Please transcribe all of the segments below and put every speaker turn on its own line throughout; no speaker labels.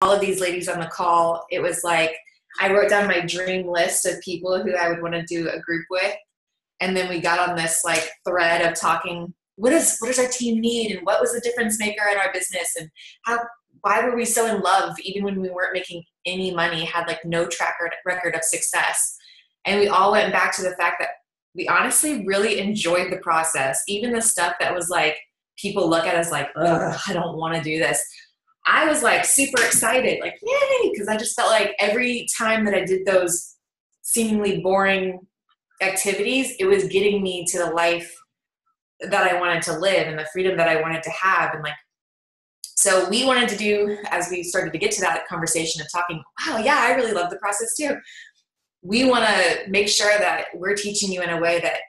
all of these ladies on the call, it was like I wrote down my dream list of people who I would want to do a group with. And then we got on this like thread of talking, what does our team need? And what was the difference maker in our business? And why were we so in love even when we weren't making any money, had like no track record of success? And we all went back to the fact that we honestly really enjoyed the process. Even the stuff that was like, people look at us like, ugh, I don't want to do this. I was like super excited, like, yay, because I just felt like every time that I did those seemingly boring activities, it was getting me to the life that I wanted to live and the freedom that I wanted to have. And like, so we wanted to do, as we started to get to that conversation of talking, wow, yeah, I really love the process too. We want to make sure that we're teaching you in a way that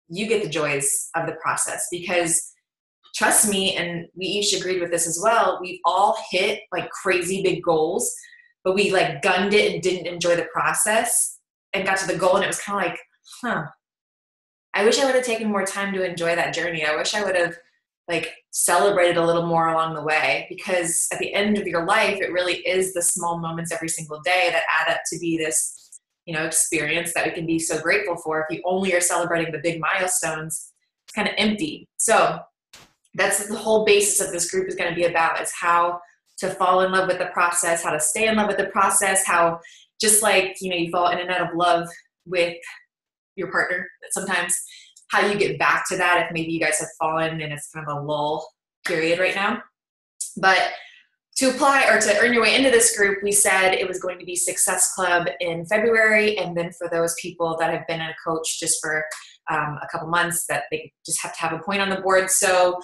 you get the joys of the process, because trust me, and we each agreed with this as well, we've all hit like crazy big goals, but we like gunned it and didn't enjoy the process and got to the goal and it was kind of like, I wish I would have taken more time to enjoy that journey. I wish I would have like celebrated a little more along the way, because at the end of your life, it really is the small moments every single day that add up to be this, experience that we can be so grateful for. If you only are celebrating the big milestones, it's kind of empty. So that's the whole basis of this group is going to be about, is how to fall in love with the process, how to stay in love with the process, how just like, you fall in and out of love with your partner, sometimes how you get back to that if maybe you guys have fallen and it's kind of a lull period right now. But to apply or to earn your way into this group, we said it was going to be Success Club in February. And then for those people that have been a coach just for a couple months, that they just have to have a point on the board. So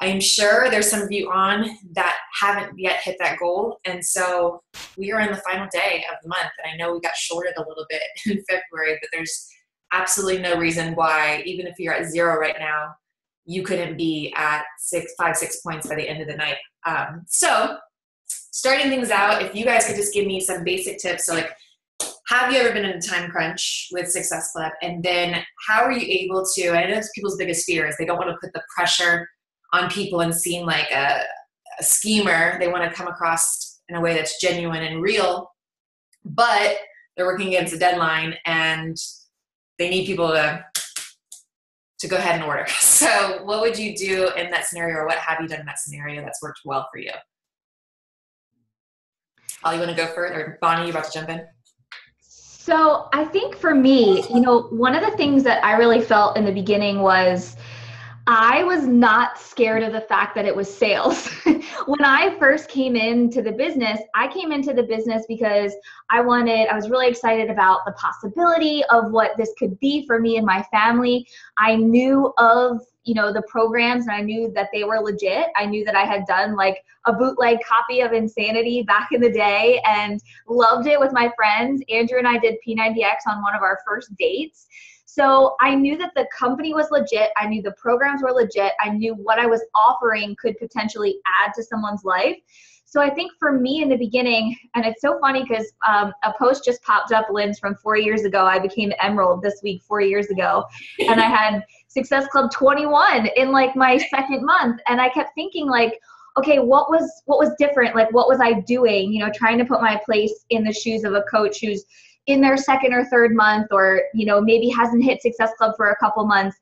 I'm sure there's some of you on that haven't yet hit that goal. And so we are in the final day of the month. And I know we got shorted a little bit in February, but there's absolutely no reason why, even if you're at 0 right now, you couldn't be at 5, 6 points by the end of the night. So starting things out, if you guys could just give me some basic tips. So like, have you ever been in a time crunch with Success Club? And then how are you able to, I know it's people's biggest fear is they don't want to put the pressure on people and seem like a schemer. They want to come across in a way that's genuine and real, but they're working against a deadline and they need people to go ahead and order. So what would you do in that scenario, or what have you done in that scenario that's worked well for you? Ollie, you want to go first, or Bonnie, you about to jump in?
So I think for me, one of the things that I really felt in the beginning was I was not scared of the fact that it was sales. When I first came into the business, I came into the business because I was really excited about the possibility of what this could be for me and my family. I knew of, the programs, and I knew that they were legit. I knew that I had done like a bootleg copy of Insanity back in the day and loved it with my friends. Andrew and I did P90X on one of our first dates. So I knew that the company was legit. I knew the programs were legit. I knew what I was offering could potentially add to someone's life. So I think for me in the beginning, and it's so funny because a post just popped up, Lynn's, from 4 years ago. I became Emerald this week, 4 years ago. And I had Success Club 21 in like my second month. And I kept thinking like, okay, what was different? Like, what was I doing? Trying to put my place in the shoes of a coach who's in their second or third month, or, maybe hasn't hit Success Club for a couple months.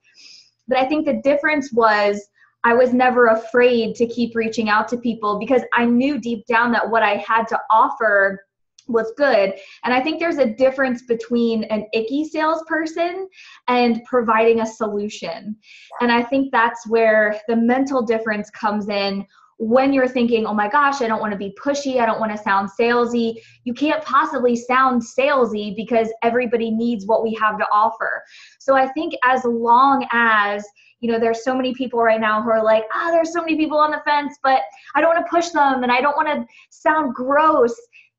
But I think the difference was I was never afraid to keep reaching out to people because I knew deep down that what I had to offer was good. And I think there's a difference between an icky salesperson and providing a solution. And I think that's where the mental difference comes in. When you're thinking, oh my gosh, I don't want to be pushy, I don't want to sound salesy. You can't possibly sound salesy because everybody needs what we have to offer. So I think as long as, there's so many people right now who are like, there's so many people on the fence, but I don't want to push them and I don't want to sound gross.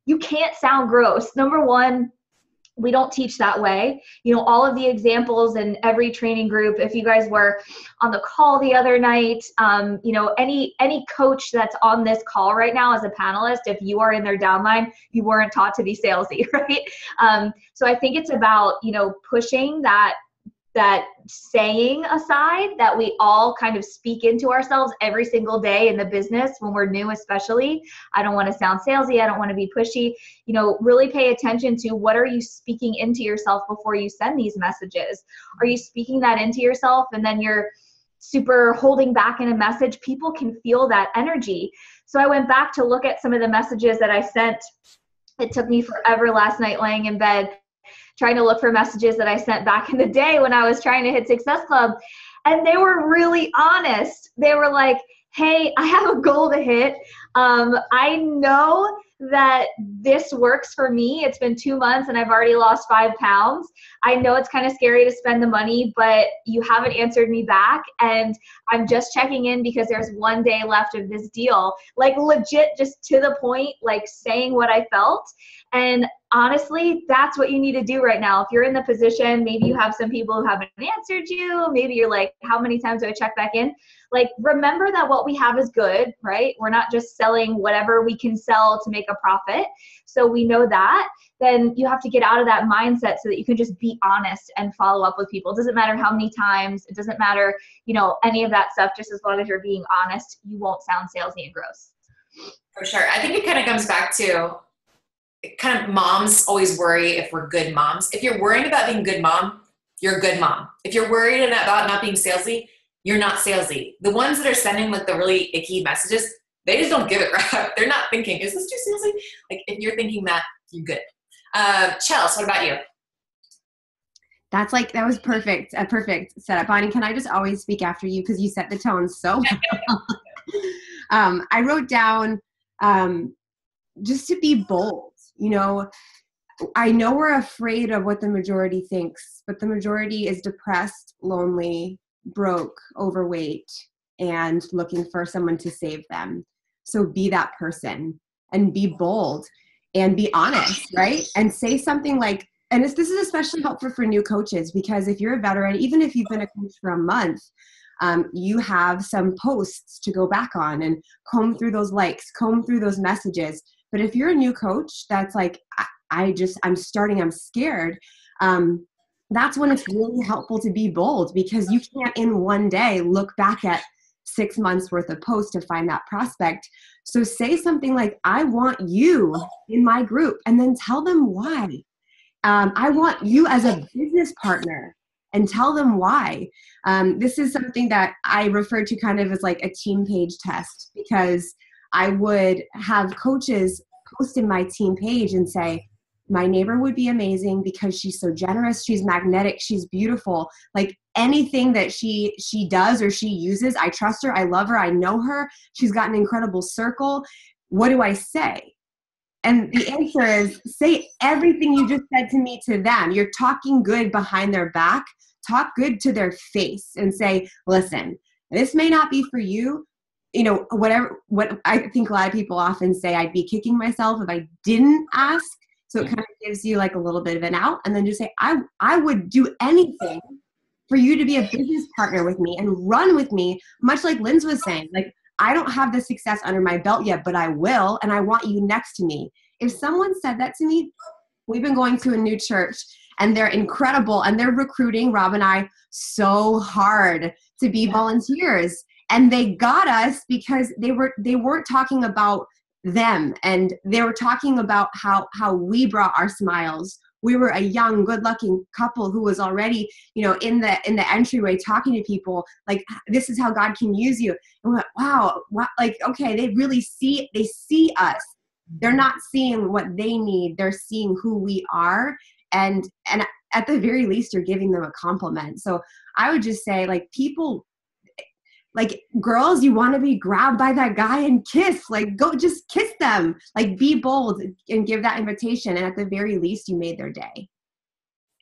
You can't sound gross. Number one, we don't teach that way. All of the examples in every training group, if you guys were on the call the other night, any coach that's on this call right now as a panelist, if you are in their downline, you weren't taught to be salesy, right? So I think it's about, pushing that that saying aside that we all kind of speak into ourselves every single day in the business when we're new, especially. I don't want to sound salesy. I don't want to be pushy. You know, really pay attention to what are you speaking into yourself before you send these messages. Are you speaking that into yourself and then you're super holding back in a message? People can feel that energy. So I went back to look at some of the messages that I sent. It took me forever last night laying in bed trying to look for messages that I sent back in the day when I was trying to hit Success Club. And they were really honest. They were like, hey, I have a goal to hit. I know that this works for me. It's been 2 months and I've already lost 5 pounds. I know it's kind of scary to spend the money, but you haven't answered me back. And I'm just checking in because there's 1 day left of this deal. Like legit, just to the point, like saying what I felt. And honestly, that's what you need to do right now. If you're in the position, maybe you have some people who haven't answered you. Maybe you're like, how many times do I check back in? Like, remember that what we have is good, right? We're not just selling whatever we can sell to make a profit. So we know that. Then you have to get out of that mindset so that you can just be honest and follow up with people. It doesn't matter how many times. It doesn't matter, you know, any of that stuff. Just as long as you're being honest, you won't sound salesy and gross.
For sure. I think it kind of comes back to kind of moms always worry if we're good moms. If you're worrying about being a good mom, you're a good mom. If you're worried about not being salesy, you're not salesy. The ones that are sending like the really icky messages, they just don't give it right. They're not thinking, is this too salesy? Like if you're thinking that, you're good. Chels, what about you?
That was perfect. A perfect setup. Bonnie, can I just always speak after you because you set the tone so well. I wrote down just to be bold. You know, I know we're afraid of what the majority thinks, but the majority is depressed, lonely, broke, overweight, and looking for someone to save them. So be that person and be bold and be honest, right? And say something like, and this is especially helpful for new coaches, because if you're a veteran, even if you've been a coach for a month, you have some posts to go back on and comb through those likes, comb through those messages. But if you're a new coach that's like, I'm starting, I'm scared. That's when it's really helpful to be bold, because you can't in one day look back at 6 months worth of posts to find that prospect. So say something like, I want you in my group, and then tell them why. I want you as a business partner, and tell them why. This is something that I refer to kind of as like a team page test, because I would have coaches post in my team page and say, my neighbor would be amazing because she's so generous, she's magnetic, she's beautiful. Like anything that she does or she uses, I trust her, I love her, I know her, she's got an incredible circle. What do I say? And the answer is, say everything you just said to me to them. You're talking good behind their back. Talk good to their face and say, listen, this may not be for you. You know, what I think a lot of people often say, I'd be kicking myself if I didn't ask. So it kind of gives you like a little bit of an out, and then just say, I would do anything for you to be a business partner with me and run with me, much like Linz was saying. Like, I don't have the success under my belt yet, but I will, and I want you next to me. If someone said that to me, we've been going to a new church, and they're incredible, and they're recruiting Rob and I so hard to be volunteers. And they got us because they weren't talking about them, and they were talking about how we brought our smiles. We were a young, good-looking couple who was already, you know, in the entryway talking to people like, this is how God can use you. And we went, wow, like, okay, they see us. They're not seeing what they need. They're seeing who we are. And at the very least, you're giving them a compliment. So I would just say, like, people, like, girls, you want to be grabbed by that guy and kiss, like, go just kiss them, like, be bold and give that invitation. And at the very least, you made their day.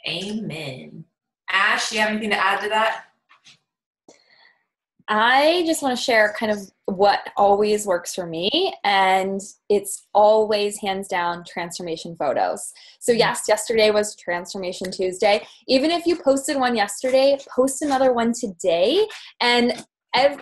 Amen. Ash, you have anything to add to that?
I just want to share kind of what always works for me, and it's always hands down transformation photos. So yes, yesterday was Transformation Tuesday. Even if you posted one yesterday, post another one today. And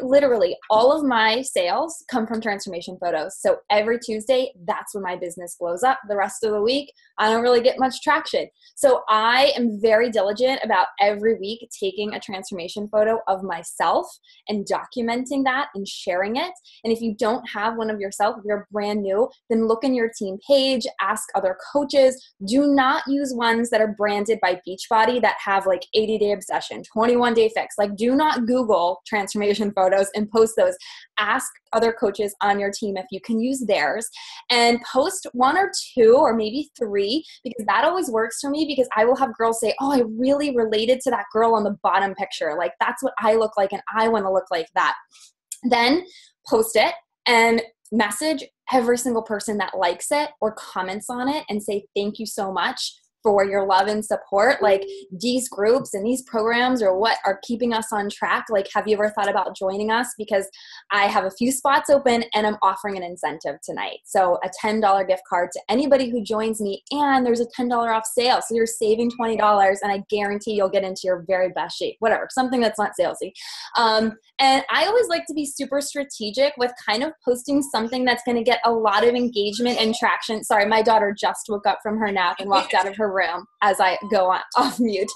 literally all of my sales come from transformation photos. So every Tuesday, that's when my business blows up. The rest of the week, I don't really get much traction. So I am very diligent about every week taking a transformation photo of myself and documenting that and sharing it. And if you don't have one of yourself, if you're brand new, then look in your team page, ask other coaches. Do not use ones that are branded by Beachbody that have like 80-day obsession, 21-day fix. Like, do not Google transformation photos and post those. Ask other coaches on your team if you can use theirs, and post 1 or 2 or maybe 3, because that always works for me, because I will have girls say, oh, I really related to that girl on the bottom picture. Like, that's what I look like and I want to look like that. Then post it and message every single person that likes it or comments on it and say, thank you so much for your love and support. Like, these groups and these programs are what are keeping us on track. Like, have you ever thought about joining us? Because I have a few spots open and I'm offering an incentive tonight. So a $10 gift card to anybody who joins me, and there's a $10 off sale. So you're saving $20, and I guarantee you'll get into your very best shape, whatever, something that's not salesy. And I always like to be super strategic with kind of posting something that's going to get a lot of engagement and traction. Sorry, my daughter just woke up from her nap and walked out of her room as I go on off mute.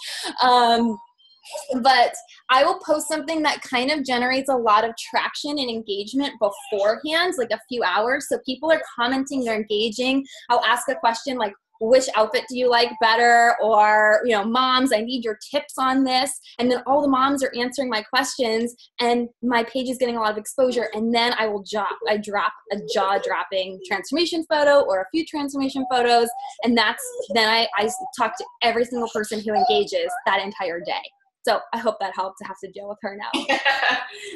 But I will post something that kind of generates a lot of traction and engagement beforehand, like a few hours. So people are commenting, they're engaging. I'll ask a question like, which outfit do you like better? Or, you know, moms, I need your tips on this. And then all the moms are answering my questions, and my page is getting a lot of exposure. And then I drop a jaw-dropping transformation photo or a few transformation photos. And then I talk to every single person who engages that entire day. So I hope that helped to have to deal with her now.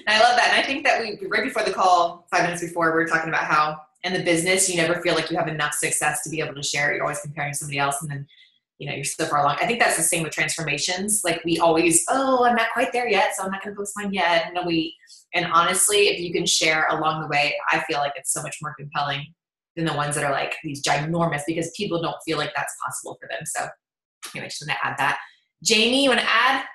I love that. And I think that right before the call, 5 minutes before, we were talking about how in the business, you never feel like you have enough success to be able to share. You're always comparing to somebody else, and then, you know, you're so far along. I think that's the same with transformations. Like, we always, oh, I'm not quite there yet, so I'm not going to post mine yet. And honestly, if you can share along the way, I feel like it's so much more compelling than the ones that are like these ginormous, because people don't feel like that's possible for them. So anyway, just want to add that. Jamie, you want to add?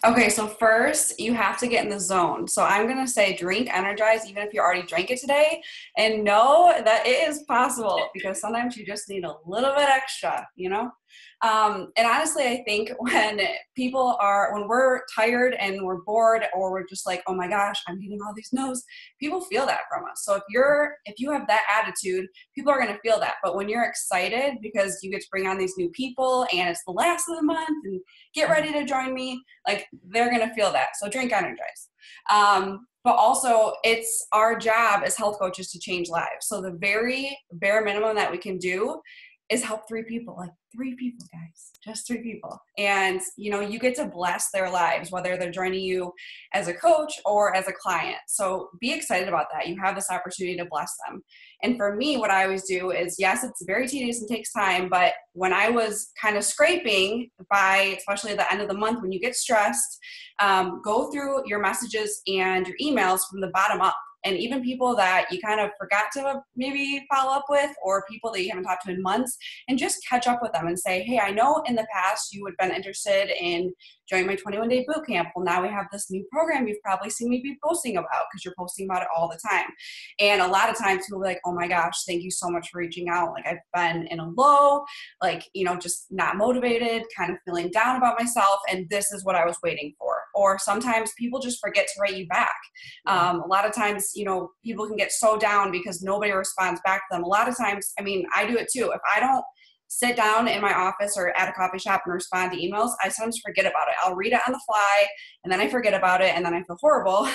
Okay, so first you have to get in the zone. So I'm going to say drink Energize, even if you already drank it today, and know that it is possible, because sometimes you just need a little bit extra, you know? And honestly, I think when we're tired and we're bored, or we're just like, oh my gosh, I'm hitting all these no's, people feel that from us. So if you have that attitude, people are going to feel that. But when you're excited because you get to bring on these new people and it's the last of the month and get ready to join me, like, they're going to feel that. So drink Energize. But also, it's our job as health coaches to change lives. So the very bare minimum that we can do is help 3 people, like 3 people, guys, just 3 people. And, you know, you get to bless their lives, whether they're joining you as a coach or as a client. So be excited about that. You have this opportunity to bless them. And for me, what I always do is, yes, it's very tedious and takes time, but when I was kind of scraping by, especially at the end of the month, when you get stressed, go through your messages and your emails from the bottom up. And even people that you kind of forgot to maybe follow up with, or people that you haven't talked to in months, and just catch up with them and say, hey, I know in the past you would have been interested in joining my 21-day boot camp. Well, now we have this new program you've probably seen me be posting about, because you're posting about it all the time. And a lot of times people are like, oh my gosh, thank you so much for reaching out. Like, I've been in a low, like, you know, just not motivated, kind of feeling down about myself, and this is what I was waiting for. Or sometimes people just forget to write you back. A lot of times, you know, people can get so down because nobody responds back to them. A lot of times, I mean, I do it too. If I don't sit down in my office or at a coffee shop and respond to emails, I sometimes forget about it. I'll read it on the fly, and then I forget about it, and then I feel horrible.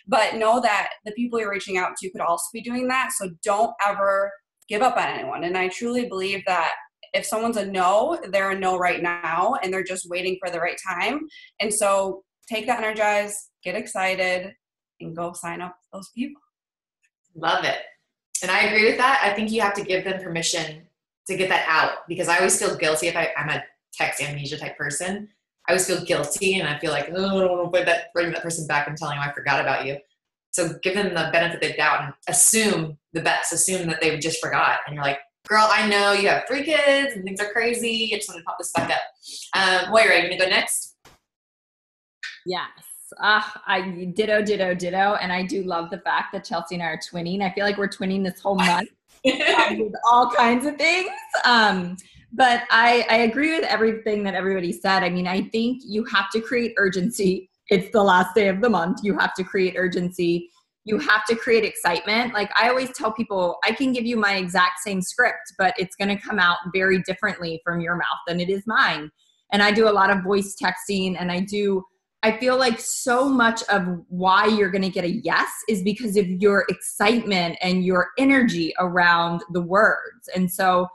But know that the people you're reaching out to could also be doing that. So don't ever give up on anyone. And I truly believe that if someone's a no, they're a no right now, and they're just waiting for the right time. And so take that Energize, get excited, and go sign up those people.
Love it. And I agree with that. I think you have to give them permission to get that out, because I always feel guilty if I'm a text amnesia type person. I always feel guilty, and I feel like, oh, I don't want to bring that person back and telling them I forgot about you. So give them the benefit of the doubt and assume the best. Assume that they just forgot. And you're like, girl, I know you have 3 kids and things are crazy. I just want to pop this back up. Moira, are you going to go next?
Yes. I ditto. And I do love the fact that Chelsea and I are twinning. I feel like we're twinning this whole month with all kinds of things. But I agree with everything that everybody said. I mean, I think you have to create urgency. It's the last day of the month. You have to create urgency. You have to create excitement. Like I always tell people, I can give you my exact same script, but it's going to come out very differently from your mouth than it is mine. And I do a lot of voice texting, and I feel like so much of why you're going to get a yes is because of your excitement and your energy around the words. And so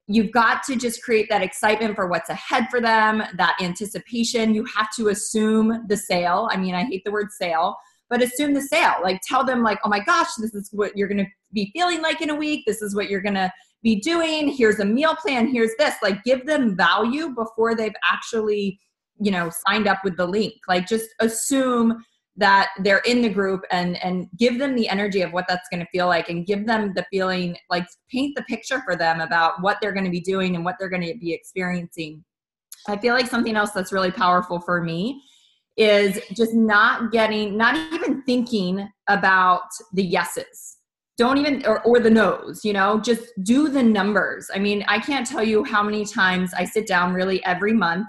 you've got to just create that excitement for what's ahead for them, that anticipation. You have to assume the sale. I mean, I hate the word sale, but assume the sale. Like tell them like, oh my gosh, this is what you're going to be feeling like in a week. This is what you're going to be doing. Here's a meal plan. Here's this. Like give them value before they've actually, signed up with the link. Like just assume that they're in the group and give them the energy of what that's going to feel like, and give them the feeling, like paint the picture for them about what they're going to be doing and what they're going to be experiencing. I feel like something else that's really powerful for me is just not even thinking about the yeses. Don't even, or the no's, just do the numbers. I mean, I can't tell you how many times I sit down really every month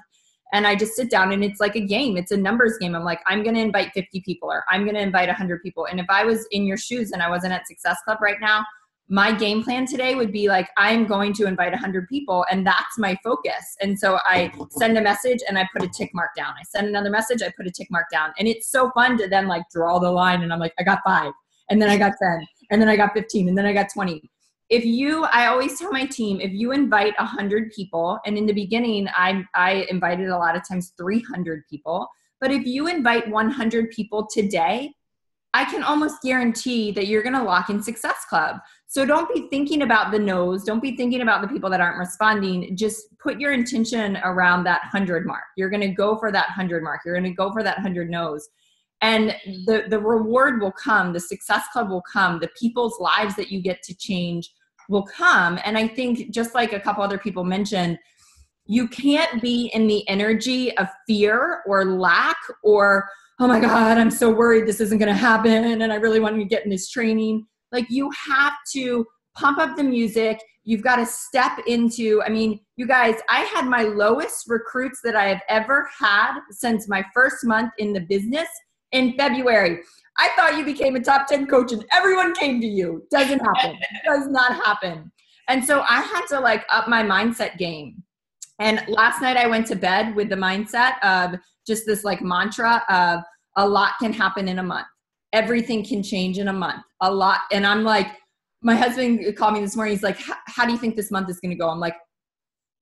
and I just sit down and it's like a game. It's a numbers game. I'm like, I'm going to invite 50 people, or I'm going to invite 100 people. And if I was in your shoes and I wasn't at Success Club right now, my game plan today would be like, I'm going to invite 100 people, and that's my focus. And so I send a message and I put a tick mark down. I send another message, I put a tick mark down. And it's so fun to then like draw the line, and I'm like, I got 5, and then I got 10, and then I got 15, and then I got 20. I always tell my team, if you invite 100 people, and in the beginning, I invited a lot of times 300 people, but if you invite 100 people today, I can almost guarantee that you're going to lock in Success Club. So don't be thinking about the no's. Don't be thinking about the people that aren't responding. Just put your intention around that 100 mark. You're going to go for that 100 mark. You're going to go for that 100 no's. And the reward will come. The Success Club will come. The people's lives that you get to change will come. And I think, just like a couple other people mentioned, you can't be in the energy of fear or lack or, oh my God, I'm so worried this isn't going to happen, and I really want to get in this training. Like, you have to pump up the music. You've got to step into, I mean, you guys, I had my lowest recruits that I have ever had since my first month in the business in February. I thought you became a top 10 coach and everyone came to you. Doesn't happen. Does not happen. And so I had to like up my mindset game. And last night I went to bed with the mindset of just this like mantra of a lot can happen in a month. Everything can change in a month. A lot. And I'm like, my husband called me this morning. He's like, how do you think this month is going to go? I'm like,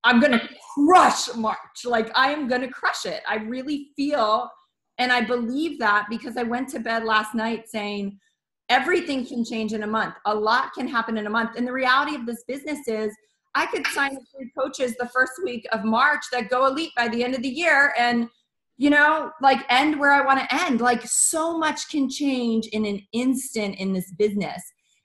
I'm going to crush March. Like, I am going to crush it. I really feel, and I believe that because I went to bed last night saying everything can change in a month. A lot can happen in a month. And the reality of this business is I could sign 3 coaches the first week of March that go elite by the end of the year and, like end where I want to end. Like, so much can change in an instant in this business.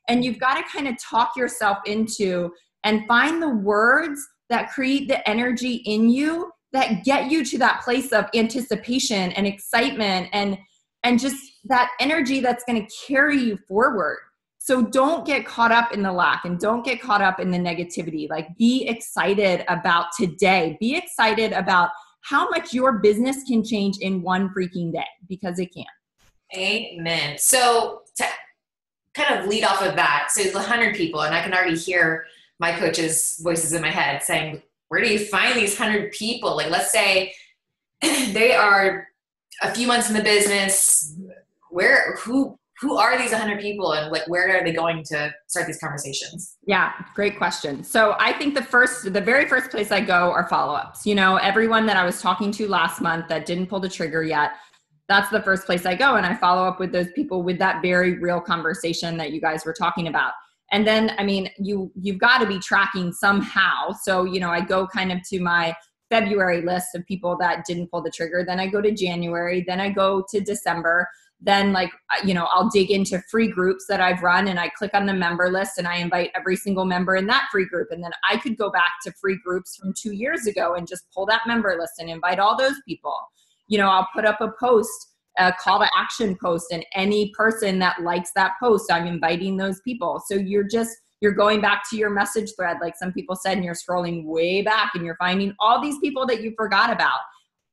And you've got to kind of talk yourself into and find the words that create the energy in you that get you to that place of anticipation and excitement and just that energy that's going to carry you forward. So don't get caught up in the lack and don't get caught up in the negativity. Like, be excited about today. Be excited about how much your business can change in one freaking day, because it can.
Amen. So to kind of lead off of that, so 100 people, and I can already hear my coaches' voices in my head saying, where do you find these 100 people? Like, let's say they are a few months in the business. Who are these 100 people, and like, where are they going to start these conversations?
Yeah, great question. So I think the very first place I go are follow-ups. Everyone that I was talking to last month that didn't pull the trigger yet, that's the first place I go. And I follow up with those people with that very real conversation that you guys were talking about. And then, I mean, you've got to be tracking somehow. So, I go kind of to my February list of people that didn't pull the trigger. Then I go to January. Then I go to December. Then I'll dig into free groups that I've run, and I click on the member list and I invite every single member in that free group. And then I could go back to free groups from 2 years ago and just pull that member list and invite all those people. I'll put up a post a call to action post, and any person that likes that post, I'm inviting those people. So you're going back to your message thread, like some people said, and you're scrolling way back and you're finding all these people that you forgot about.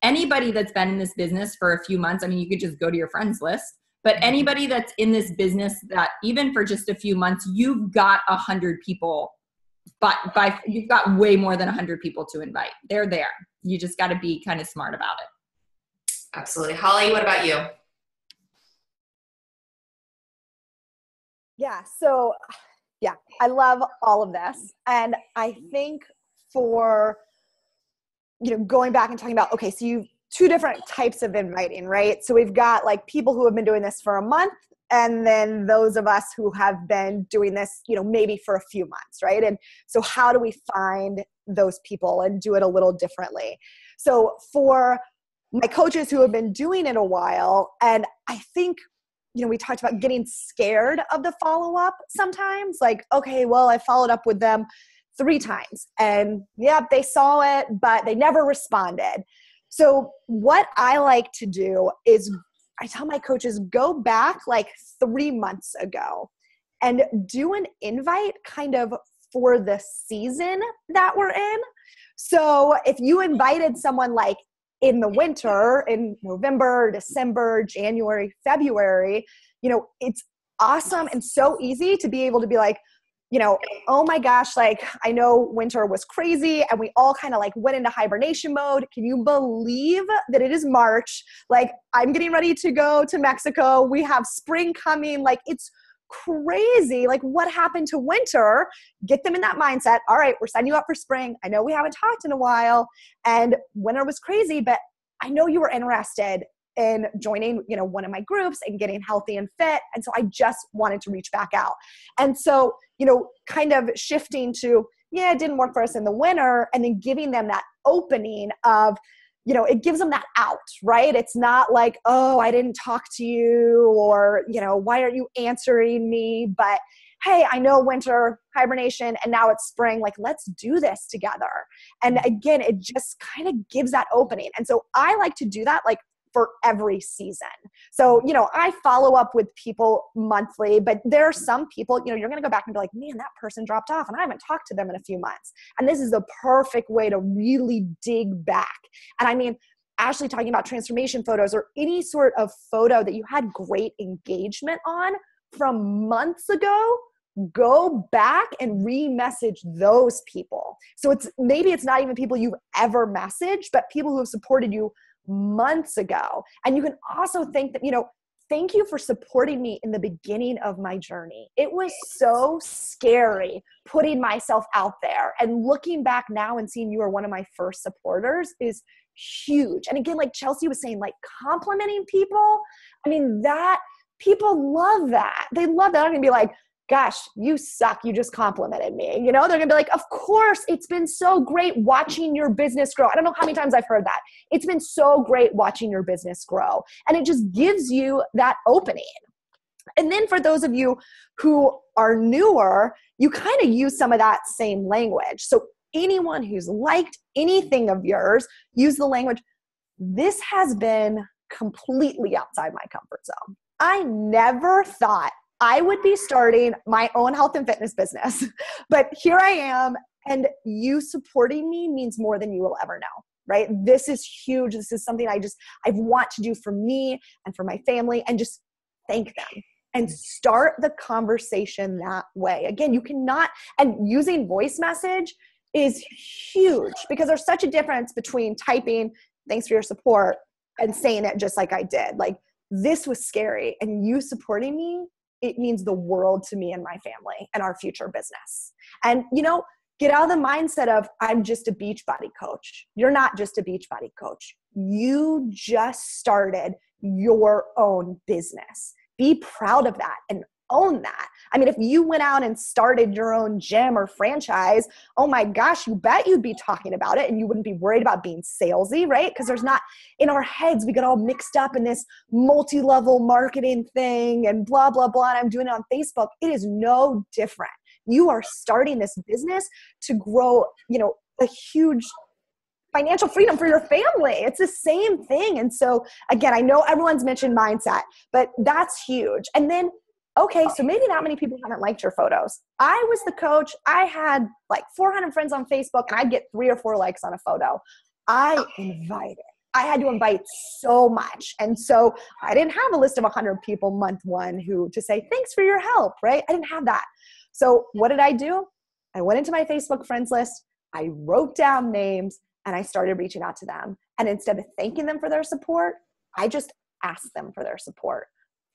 Anybody that's been in this business for a few months, I mean, you could just go to your friends list, but anybody that's in this business that even for just a few months, you've got 100 people, but you've got way more than 100 people to invite. They're there. You just got to be kind of smart about it.
Absolutely. Holly, what about you?
Yeah. So yeah, I love all of this. And I think for, going back and talking about, okay, so you two different types of inviting, right? So we've got like people who have been doing this for a month, and then those of us who have been doing this, maybe for a few months, right? And so how do we find those people and do it a little differently? So for my coaches who have been doing it a while, and I think, we talked about getting scared of the follow-up sometimes, like, okay, well, I followed up with them 3 times and they saw it, but they never responded. So what I like to do is I tell my coaches, go back like 3 months ago and do an invite kind of for the season that we're in. So if you invited someone like in the winter, in November, December, January, February, it's awesome and so easy to be able to be like, oh my gosh, like I know winter was crazy and we all kind of like went into hibernation mode. Can you believe that it is March? Like I'm getting ready to go to Mexico. We have spring coming. Like it's crazy. Like what happened to winter? Get them in that mindset. All right, we're setting you up for spring. I know we haven't talked in a while and winter was crazy, but I know you were interested in joining, one of my groups and getting healthy and fit. And so I just wanted to reach back out. And so, kind of shifting to, it didn't work for us in the winter, and then giving them that opening of, it gives them that out, right? It's not like, oh, I didn't talk to you, or, why aren't you answering me? But hey, I know winter hibernation and now it's spring, like let's do this together. And again, it just kind of gives that opening. And so I like to do that like for every season. So, I follow up with people monthly, but there are some people, you're going to go back and be like, man, that person dropped off and I haven't talked to them in a few months. And this is the perfect way to really dig back. And I mean, Ashley talking about transformation photos or any sort of photo that you had great engagement on from months ago, go back and re-message those people. So maybe it's not even people you've ever messaged, but people who have supported you months ago. And you can also think that, thank you for supporting me in the beginning of my journey. It was so scary putting myself out there, and looking back now and seeing you are one of my first supporters is huge. And again, like Chelsea was saying, like complimenting people. I mean, that people love that. They love that. I'm going to be like, gosh, you suck. You just complimented me. They're going to be like, of course, it's been so great watching your business grow. I don't know how many times I've heard that. It's been so great watching your business grow. And it just gives you that opening. And then for those of you who are newer, you kind of use some of that same language. So anyone who's liked anything of yours, use the language, this has been completely outside my comfort zone. I never thought I would be starting my own health and fitness business, but here I am, and you supporting me means more than you will ever know, right? This is huge. This is something I want to do for me and for my family, and just thank them and start the conversation that way. Again, you cannot, and using voice message is huge because there's such a difference between typing, thanks for your support, and saying it just like I did. Like, this was scary, and you supporting me, it means the world to me and my family and our future business. And, get out of the mindset of, I'm just a Beachbody coach. You're not just a Beachbody coach. You just started your own business. Be proud of that and own that. I mean, if you went out and started your own gym or franchise, oh my gosh, you bet you'd be talking about it and you wouldn't be worried about being salesy, right? Because there's not, in our heads, we get all mixed up in this multi-level marketing thing and blah, blah, blah. And I'm doing it on Facebook. It is no different. You are starting this business to grow, a huge financial freedom for your family. It's the same thing. And so again, I know everyone's mentioned mindset, but that's huge. And then, okay, so maybe not many people haven't liked your photos. I was the coach. I had like 400 friends on Facebook and I'd get 3 or 4 likes on a photo. I had to invite so much. And so I didn't have a list of 100 people month 1 who to say, thanks for your help, right? I didn't have that. So what did I do? I went into my Facebook friends list. I wrote down names and I started reaching out to them. And instead of thanking them for their support, I just asked them for their support.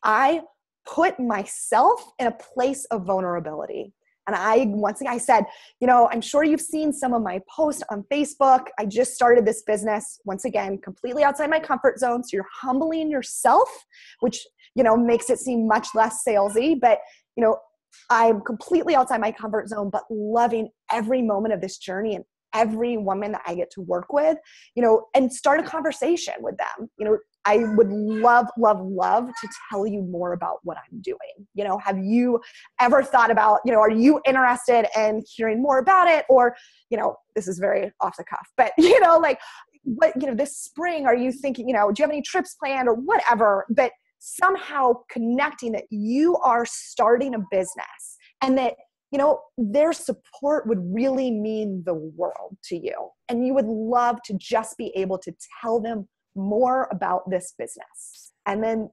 I put myself in a place of vulnerability. And once again, I said, I'm sure you've seen some of my posts on Facebook. I just started this business, once again, completely outside my comfort zone. So you're humbling yourself, which, makes it seem much less salesy. But, I'm completely outside my comfort zone, but loving every moment of this journey and every woman that I get to work with, and start a conversation with them. I would love, love, love to tell you more about what I'm doing. Have you ever thought about, are you interested in hearing more about it? Or, this is very off the cuff, but, this spring, are you thinking, do you have any trips planned or whatever? But somehow connecting that you are starting a business and that, their support would really mean the world to you. And you would love to just be able to tell them more about this business and then,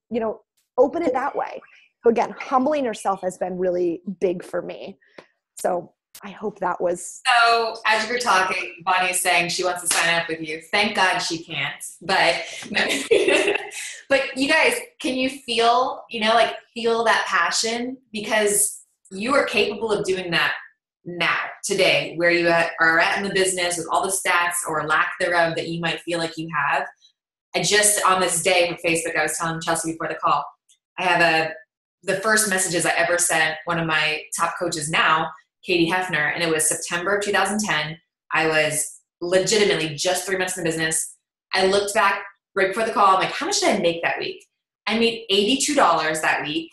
open it that way. So again, humbling yourself has been really big for me. So I hope that was.
So as you're talking, Bonnie is saying she wants to sign up with you. Thank God she can't, but, but you guys, can you feel, feel that passion? Because you are capable of doing that now, today, where you are at in the business with all the stats or lack thereof that you might feel like you have. I just, on this day with Facebook, I was telling Chelsea before the call, I have the first messages I ever sent one of my top coaches now, Katie Hefner, and it was September of 2010. I was legitimately just 3 months in the business. I looked back right before the call. I'm like, how much did I make that week? I made $82 that week,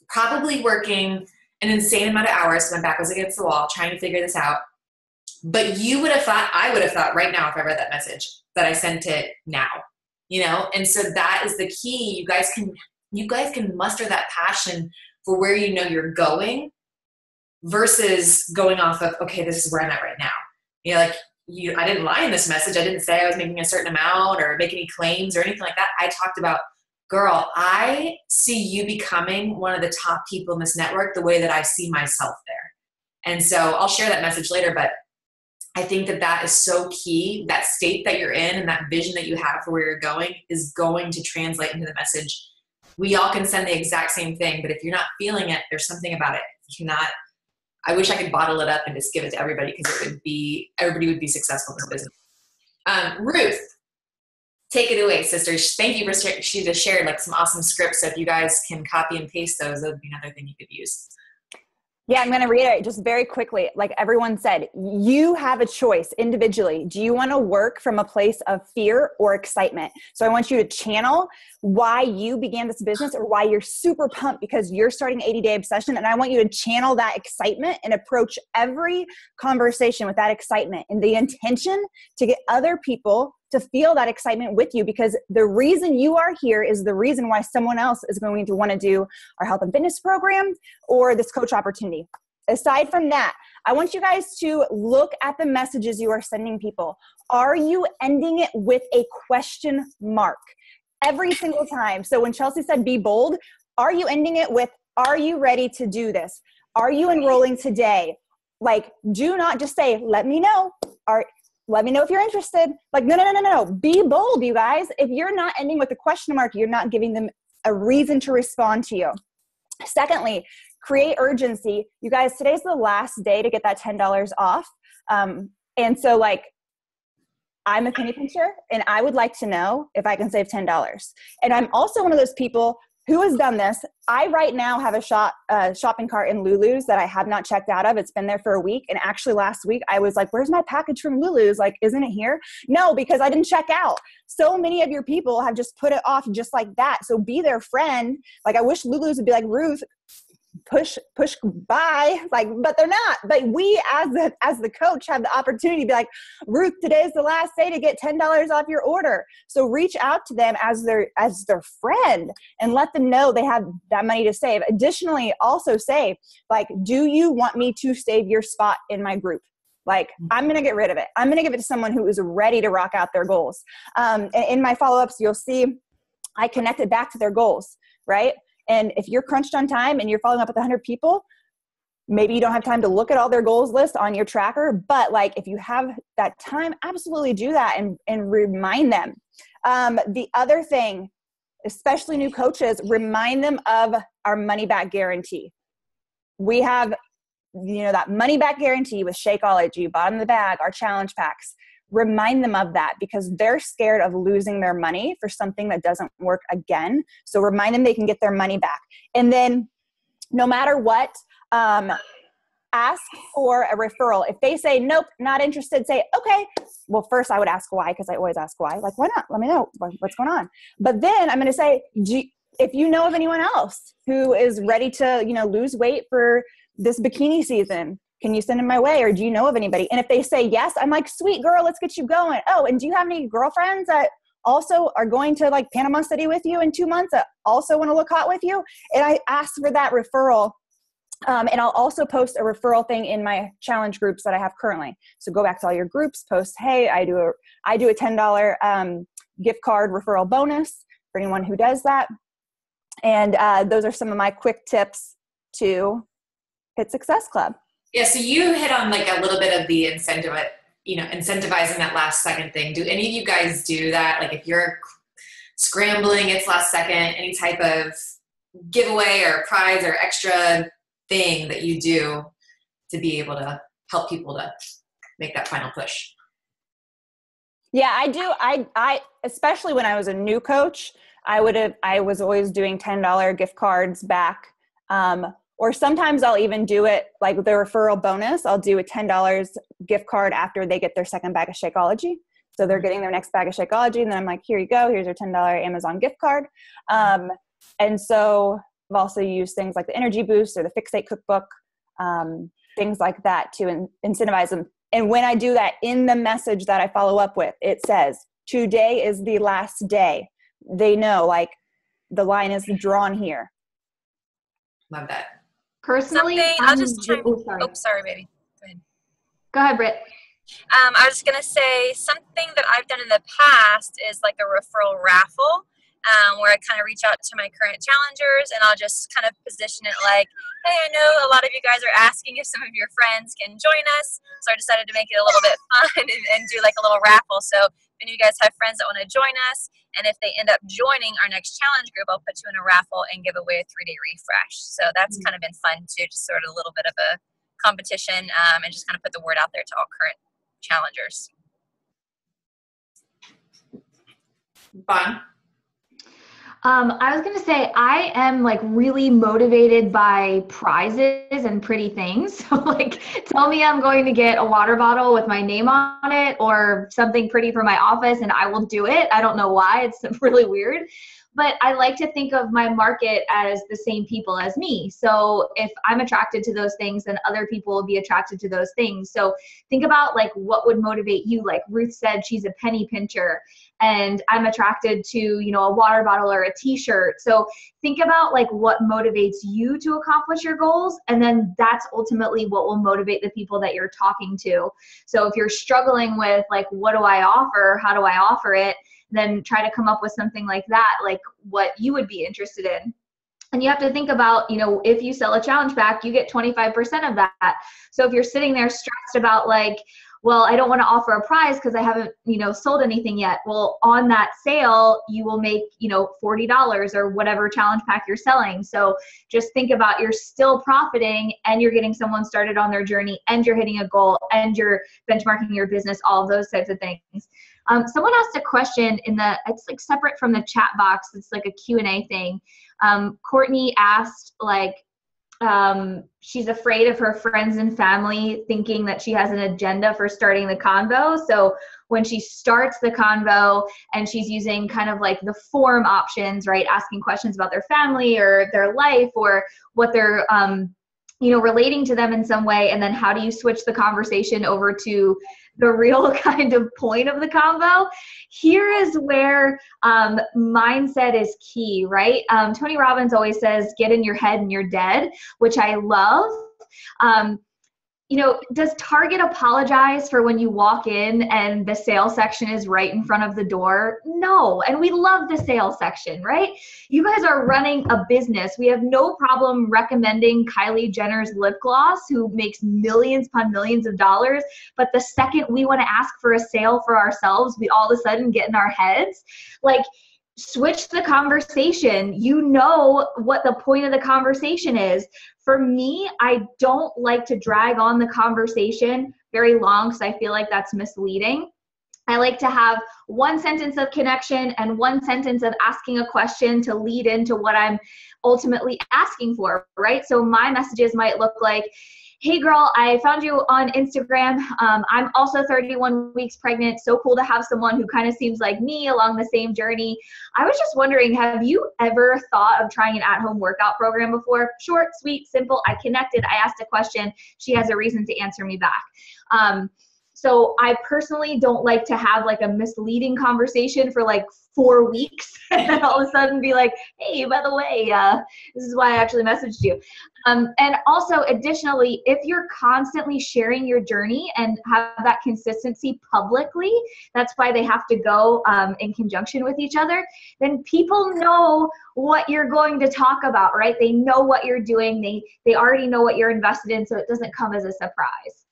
probably working an insane amount of hours. So my back was against the wall trying to figure this out. But I would have thought right now if I read that message that I sent it now, And so that is the key. You guys can muster that passion for where you're going versus going off of, okay, this is where I'm at right now. I didn't lie in this message. I didn't say I was making a certain amount or make any claims or anything like that. I talked about, girl, I see you becoming one of the top people in this network the way that I see myself there. And so I'll share that message later, but I think that is so key. That state that you're in and that vision that you have for where you're going is going to translate into the message. We all can send the exact same thing, but if you're not feeling it, there's something about it. I wish I could bottle it up and just give it to everybody because everybody would be successful in this business. Ruth, take it away, sisters. Thank you for she just shared some awesome scripts. So if you guys can copy and paste those, that would be another thing you could use.
Yeah, I'm going to reiterate just very quickly. Like everyone said, you have a choice individually. Do you want to work from a place of fear or excitement? So I want you to channel why you began this business or why you're super pumped because you're starting 80-day obsession. And I want you to channel that excitement and approach every conversation with that excitement and the intention to get other people to feel that excitement with you, because the reason you are here is the reason why someone else is going to want to do our health and fitness program or this coach opportunity. Aside from that, I want you guys to look at the messages you are sending people. Are you ending it with a question mark every single time? So when Chelsea said be bold, are you ending it with, are you ready to do this? Are you enrolling today? Do not just say, let me know. Let me know if you're interested. No. Be bold, you guys. If you're not ending with a question mark, you're not giving them a reason to respond to you. Secondly, create urgency. You guys, today's the last day to get that $10 off. And so I'm a penny pincher and I would like to know if I can save $10. And I'm also one of those people who has done this. I right now have a shopping cart in Lulu's that I have not checked out of. It's been there for a week. And actually last week I was like, where's my package from Lulu's? Isn't it here? No, because I didn't check out. So many of your people have just put it off just like that. So be their friend. I wish Lulu's would be like, Ruth, push by, like, but they're not. But we as the coach have the opportunity to be like, Ruth, today's the last day to get $10 off your order. So reach out to them as their friend and let them know they have that money to save. Additionally, also say, like, do you want me to save your spot in my group? Like, I'm going to get rid of it. I'm going to give it to someone who is ready to rock out their goals. In my follow-ups, you'll see I connected back to their goals, right? And if you're crunched on time and you're following up with 100 people, maybe you don't have time to look at all their goals list on your tracker, but like if you have that time, absolutely do that and remind them. The other thing, especially new coaches, remind them of our money back guarantee. We have, that money back guarantee with Shakeology, bottom of the bag, our challenge packs. Remind them of that because they're scared of losing their money for something that doesn't work again. So remind them they can get their money back. And then no matter what, ask for a referral. If they say, nope, not interested, say, okay. Well, first I would ask why, because I always ask why. Like, why not? Let me know what's going on. But then I'm going to say, if you know of anyone else who is ready to, lose weight for this bikini season, can you send them my way? Or do you know of anybody? And if they say yes, I'm like, sweet girl, let's get you going. Oh, and do you have any girlfriends that also are going to like Panama City with you in 2 months that also want to look hot with you? And I ask for that referral. And I'll also post a referral thing in my challenge groups that I have currently. So go back to all your groups, post, hey, I do a $10 gift card referral bonus for anyone who does that. And those are some of my quick tips to hit Success Club.
Yeah, so you hit on like a little bit of the incentivizing that last second thing. Do any of you guys do that? Like if you're scrambling, it's last second, any type of giveaway or prize or extra thing that you do to be able to help people to make that final push?
Yeah, I do. I especially when I was a new coach, I was always doing $10 gift cards back. Or sometimes I'll even do it like the referral bonus. I'll do a $10 gift card after they get their second bag of Shakeology. So they're getting their next bag of Shakeology. And then I'm like, here you go. Here's your $10 Amazon gift card. And so I've also used things like the Energy Boost or the Fixate Cookbook, things like that to incentivize them. And when I do that in the message that I follow up with, it says, today is the last day. They know, like, the line is drawn here.
Love that.
Personally,
I'll just chime.
sorry.
Oh, sorry, baby. Go ahead.
Go ahead, Britt.
I was going to say something that I've done in the past is like a referral raffle where I kind of reach out to my current challengers and I'll just kind of position it like, hey, I know a lot of you guys are asking if some of your friends can join us. So I decided to make it a little bit fun and do like a little raffle. So if any of you guys have friends that want to join us, and if they end up joining our next challenge group, I'll put you in a raffle and give away a 3-day refresh. So that's kind of been fun too, just sort of a little bit of a competition and just kind of put the word out there to all current challengers.
Fun.
I was going to say, I am like really motivated by prizes and pretty things. So like, tell me I'm going to get a water bottle with my name on it or something pretty for my office and I will do it. I don't know why. It's really weird. But I like to think of my market as the same people as me. So if I'm attracted to those things, then other people will be attracted to those things. So think about like what would motivate you. Like Ruth said, she's a penny pincher and I'm attracted to, a water bottle or a t-shirt. So think about like what motivates you to accomplish your goals. And then that's ultimately what will motivate the people that you're talking to. So if you're struggling with like, what do I offer? How do I offer it? Then try to come up with something like that, like what you would be interested in. And you have to think about, if you sell a challenge pack, you get 25% of that. So if you're sitting there stressed about like, well, I don't want to offer a prize because I haven't, sold anything yet. Well, on that sale, you will make, $40 or whatever challenge pack you're selling. So just think about you're still profiting and you're getting someone started on their journey and you're hitting a goal and you're benchmarking your business, all of those types of things. Someone asked a question it's like separate from the chat box. It's like a Q&A thing. Courtney asked like, She's afraid of her friends and family thinking that she has an agenda for starting the convo. So when she starts the convo and she's using kind of like the form options, right? Asking questions about their family or their life or what they're, relating to them in some way. And then how do you switch the conversation over to the real kind of point of the convo? Here is where mindset is key, right? Tony Robbins always says, get in your head and you're dead, which I love. Does Target apologize for when you walk in and the sales section is right in front of the door? No. And we love the sales section, right? You guys are running a business. We have no problem recommending Kylie Jenner's lip gloss, who makes millions upon millions of dollars. But the second we want to ask for a sale for ourselves, we all of a sudden get in our heads. Like, switch the conversation. You know what the point of the conversation is. For me, I don't like to drag on the conversation very long because I feel like that's misleading. I like to have one sentence of connection and one sentence of asking a question to lead into what I'm ultimately asking for, right? So my messages might look like, hey girl, I found you on Instagram. I'm also 31 weeks pregnant. So cool to have someone who kind of seems like me along the same journey. I was just wondering, have you ever thought of trying an at-home workout program before? Short, sweet, simple. I connected. I asked a question. She has a reason to answer me back. So I personally don't like to have like a misleading conversation for like 4 weeks and then all of a sudden be like, hey, by the way, this is why I actually messaged you. And also additionally, if you're constantly sharing your journey and have that consistency publicly, that's why they have to go in conjunction with each other, then people know what you're going to talk about, right? They know what you're doing. They already know what you're invested in, so it doesn't come as a surprise.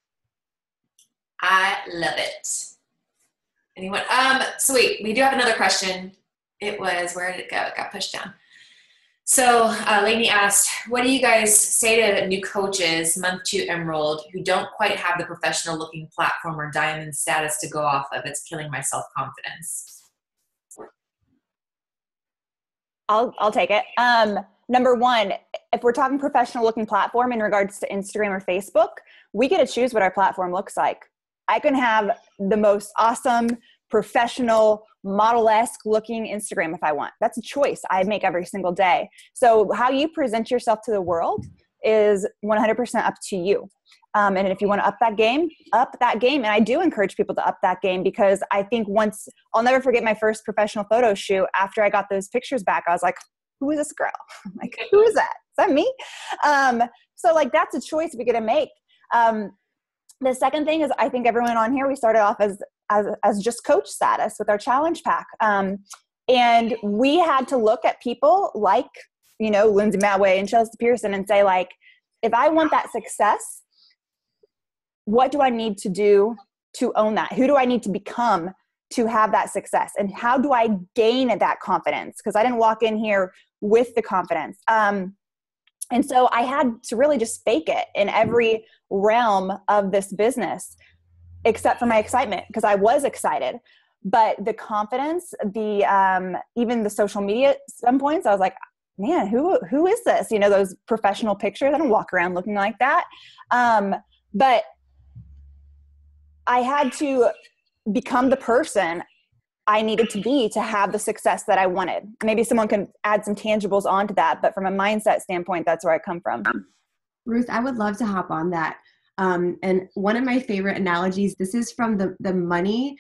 I love it. Anyone? Sweet. We do have another question. It was, where did it go? It got pushed down. So Lainey asked, what do you guys say to new coaches, month 2 Emerald, who don't quite have the professional looking platform or diamond status to go off of? It's killing my self-confidence.
I'll take it. Number one, if we're talking professional looking platform in regards to Instagram or Facebook, we get to choose what our platform looks like. I can have the most awesome, professional, model-esque looking Instagram if I want. That's a choice I make every single day. So how you present yourself to the world is 100% up to you. And if you want to up that game. And I do encourage people to up that game, because I think I'll never forget my first professional photo shoot. After I got those pictures back, I was like, who is this girl? Like, who is that? Is that me? So like, that's a choice we get to make. The second thing is, I think everyone on here, we started off as just coach status with our challenge pack. And we had to look at people like, Lindsay Matway and Chelsea Pearson and say, like, if I want that success, what do I need to do to own that? Who do I need to become to have that success? And how do I gain that confidence? Because I didn't walk in here with the confidence. And so I had to really just fake it in every realm of this business, except for my excitement, because I was excited. But the confidence, even the social media at some points, I was like, man, who is this? Those professional pictures, I don't walk around looking like that. But I had to become the person I needed to be to have the success that I wanted. Maybe someone can add some tangibles onto that, but from a mindset standpoint, that's where I come from.
Ruth, I would love to hop on that. And one of my favorite analogies, this is from the Money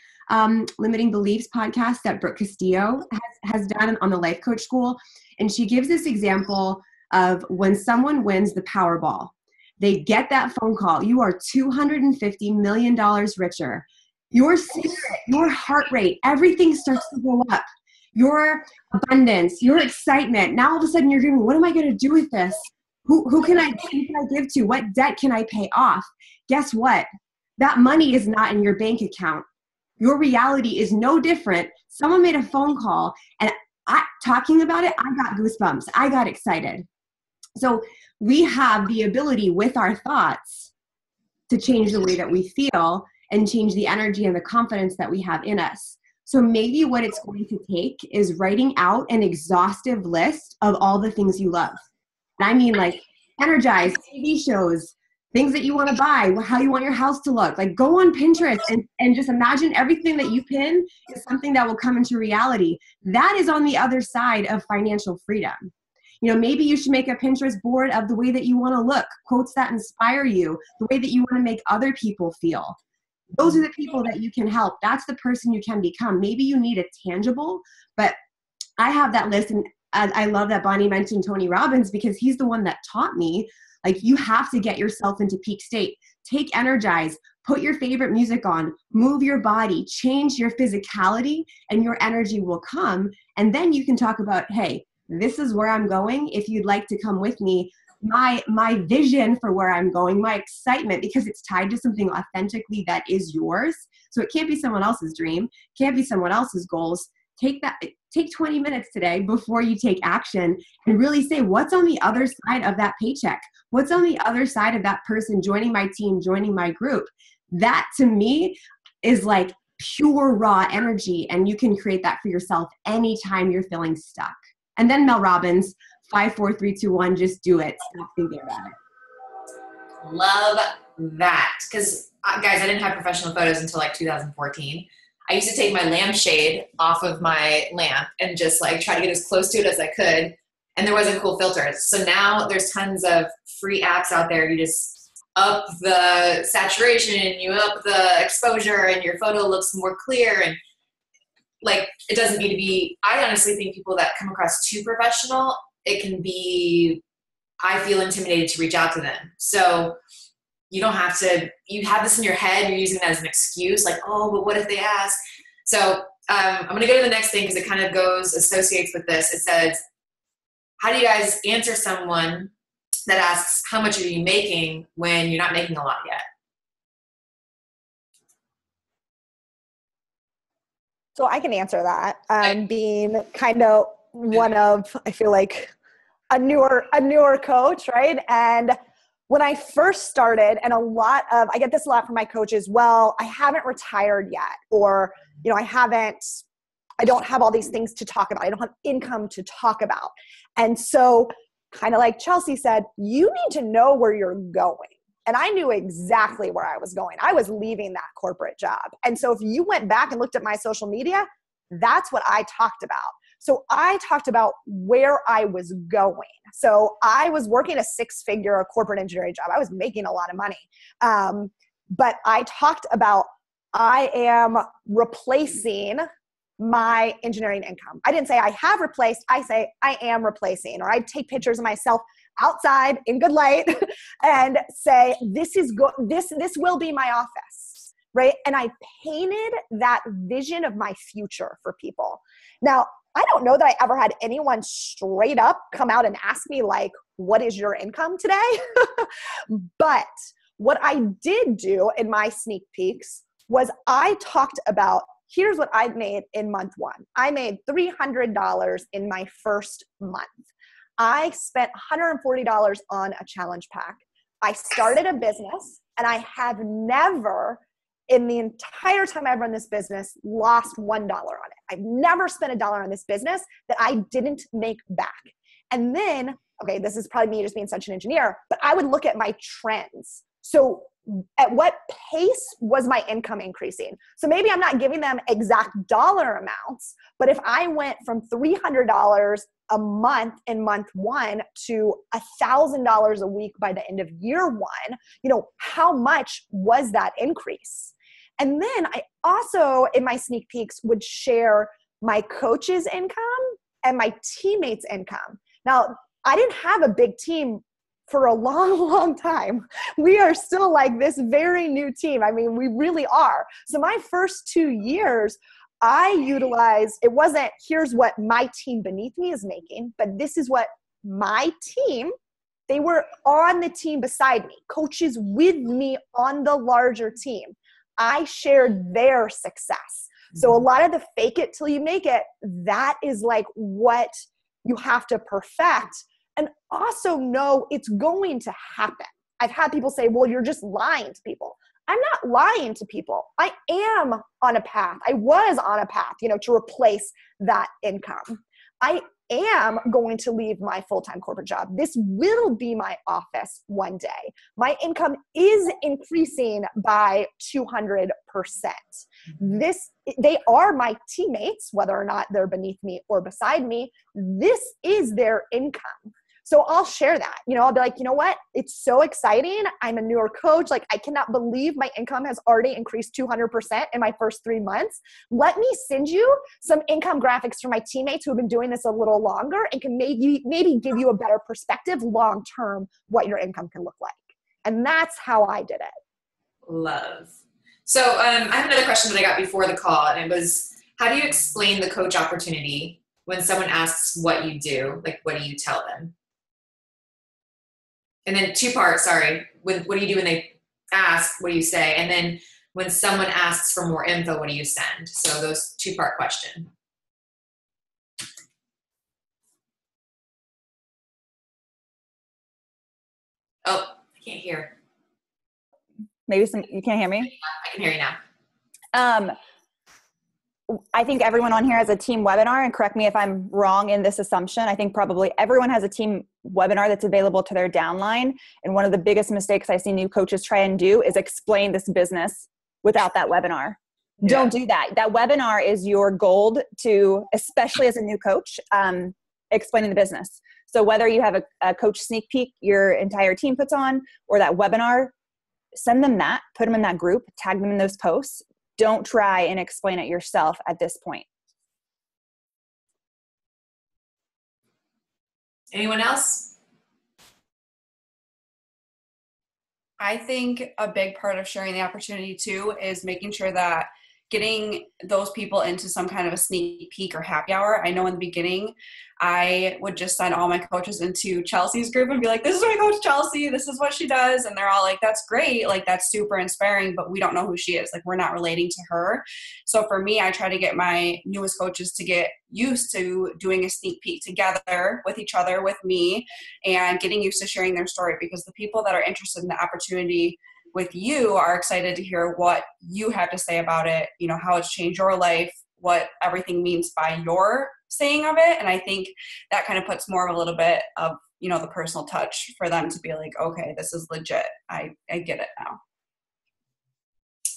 Limiting Beliefs podcast that Brooke Castillo has done on the Life Coach School. And she gives this example of when someone wins the Powerball, they get that phone call. You are $250 million richer. Your spirit, your heart rate, everything starts to go up. Your abundance, your excitement. Now all of a sudden you're doing, what am I going to do with this? Who can I give to? What debt can I pay off? Guess what? That money is not in your bank account. Your reality is no different. Someone made a phone call and talking about it, I got goosebumps. I got excited. So we have the ability with our thoughts to change the way that we feel and change the energy and the confidence that we have in us. So maybe what it's going to take is writing out an exhaustive list of all the things you love. And I mean, like, Energize, TV shows, things that you want to buy, how you want your house to look. Like go on Pinterest and just imagine everything that you pin is something that will come into reality. That is on the other side of financial freedom. You know, maybe you should make a Pinterest board of the way that you want to look, quotes that inspire you, the way that you want to make other people feel. Those are the people that you can help. That's the person you can become. Maybe you need a tangible, but I have that list. And I love that Bonnie mentioned Tony Robbins because he's the one that taught me, like, you have to get yourself into peak state. Take Energize, put your favorite music on, move your body, change your physicality, and your energy will come. And then you can talk about, hey, this is where I'm going. If you'd like to come with me, my vision for where I'm going, my excitement, because it's tied to something authentically that is yours. So it can't be someone else's dream, can't be someone else's goals. Take 20 minutes today before you take action and really say, what's on the other side of that paycheck? What's on the other side of that person joining my team, joining my group? That to me is like pure raw energy. And you can create that for yourself anytime you're feeling stuck. And then Mel Robbins, 5, 4, 3, 2, 1, just do it. Stop thinking about it.
Love that. Because guys, I didn't have professional photos until like 2014. I used to take my lampshade off of my lamp and just like try to get as close to it as I could. And there wasn't cool filters. So now there's tons of free apps out there. You just up the saturation, you up the exposure, and your photo looks more clear. And like, it doesn't need to be, I honestly think people that come across too professional, it can be, I feel intimidated to reach out to them. So you don't have to, you have this in your head, you're using it as an excuse, like, oh, but what if they ask? So I'm going to go to the next thing because it kind of associates with this. It says, how do you guys answer someone that asks, how much are you making when you're not making a lot yet?
So I can answer that. Being kind of one of, I feel like, a newer coach, right? And when I first started, and I get this a lot from my coaches, well, I haven't retired yet, or, you know, I don't have all these things to talk about. I don't have income to talk about. And so kind of like Chelsea said, you need to know where you're going. And I knew exactly where I was going. I was leaving that corporate job. And so if you went back and looked at my social media, that's what I talked about. So I talked about where I was going. So I was working a 6-figure corporate engineering job. I was making a lot of money. But I talked about I am replacing my engineering income. I didn't say I have replaced. I say I am replacing. Or I'd take pictures of myself outside in good light and say, this will be my office, right? And I painted that vision of my future for people. Now, I don't know that I ever had anyone straight up come out and ask me, like, what is your income today? But what I did do in my sneak peeks was I talked about, here's what I made in month 1. I made $300 in my first month. I spent $140 on a challenge pack. I started a business, and I have never, in the entire time I've run this business, lost $1 on it. I've never spent $1 on this business that I didn't make back. And then, okay, this is probably me just being such an engineer, but I would look at my trends. So at what pace was my income increasing? So maybe I'm not giving them exact dollar amounts, but if I went from $300 a month in month 1 to $1,000 a week by the end of year 1, you know, how much was that increase? And then I also, in my sneak peeks, would share my coach's income and my teammates' income. Now, I didn't have a big team for a long, long time. We are still like this very new team. I mean, we really are. So my first 2 years, I utilized, it wasn't, here's what my team beneath me is making, but this is what my team, they were on the team beside me, coaches with me on the larger team. I shared their success. So a lot of the fake it till you make it, that is like what you have to perfect. And also know it's going to happen. I've had people say, well, you're just lying to people. I'm not lying to people. I am on a path. I was on a path, you know, to replace that income. I am going to leave my full-time corporate job. This will be my office one day. My income is increasing by 200%. They are my teammates, whether or not they're beneath me or beside me. This is their income. So I'll share that. I'll be like, you know what? It's so exciting. I'm a newer coach. Like, I cannot believe my income has already increased 200% in my first 3 months. Let me send you some income graphics from my teammates who have been doing this a little longer and can maybe give you a better perspective long-term what your income can look like. And that's how I did it.
Love. So I have another question that I got before the call, and it was, how do you explain the coach opportunity when someone asks what you do? Like, what do you tell them? And then two parts, sorry. What do you do when they ask? What do you say? And then when someone asks for more info, what do you send? So those two-part question. Oh, I can't hear.
Maybe you can't hear me?
I can hear you now.
I think everyone on here has a team webinar, and correct me if I'm wrong in this assumption. I think probably everyone has a team webinar that's available to their downline. And one of the biggest mistakes I see new coaches try and do is explain this business without that webinar. Yeah. Don't do that. That webinar is your gold to, especially as a new coach, explaining the business. So whether you have a coach sneak peek your entire team puts on, or that webinar, send them that, put them in that group, tag them in those posts. Don't try and explain it yourself at this point.
Anyone else?
I think a big part of sharing the opportunity too is making sure that getting those people into some kind of a sneak peek or happy hour. I know in the beginning, I would just send all my coaches into Chelsea's group and be like, this is my coach Chelsea, this is what she does. And they're all like, that's great. Like, that's super inspiring, but we don't know who she is. Like, we're not relating to her. So for me, I try to get my newest coaches to get used to doing a sneak peek together with each other, with me, and getting used to sharing their story, because the people that are interested in the opportunity with you are excited to hear what you have to say about it, how it's changed your life, what everything means by your saying of it. And I think that kind of puts more of a little bit of, the personal touch for them to be like, okay, this is legit. I get it now.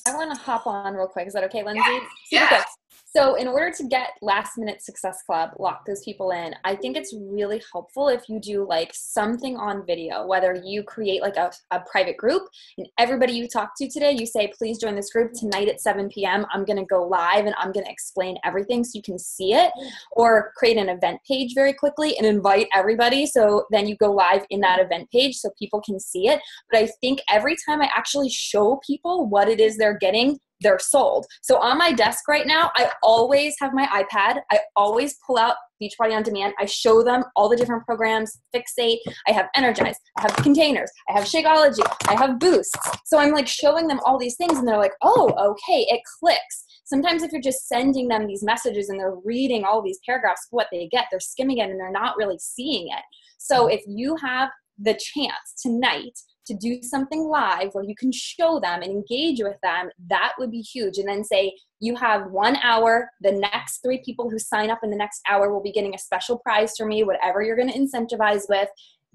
I want to hop on real quick. Is that okay, Lindsay?
Yeah.
Quick. So in order to get Last Minute Success Club, lock those people in, I think it's really helpful if you do like something on video, whether you create like a private group and everybody you talk to today, you say, please join this group tonight at 7 p.m. I'm going to go live and I'm going to explain everything so you can see it, or create an event page very quickly and invite everybody. So then you go live in that event page so people can see it. But I think every time I actually show people what it is they're getting, they're sold. So on my desk right now, I always have my iPad. I always pull out Beachbody On Demand. I show them all the different programs, Fixate. I have Energize. I have Containers. I have Shakeology. I have Boosts. So I'm like showing them all these things and they're like, oh, okay, it clicks. Sometimes if you're just sending them these messages and they're reading all these paragraphs, what they get, they're skimming it and they're not really seeing it. So if you have the chance tonight to do something live where you can show them and engage with them, that would be huge. And then say you have 1 hour, the next 3 people who sign up in the next hour will be getting a special prize for me, whatever you're going to incentivize with.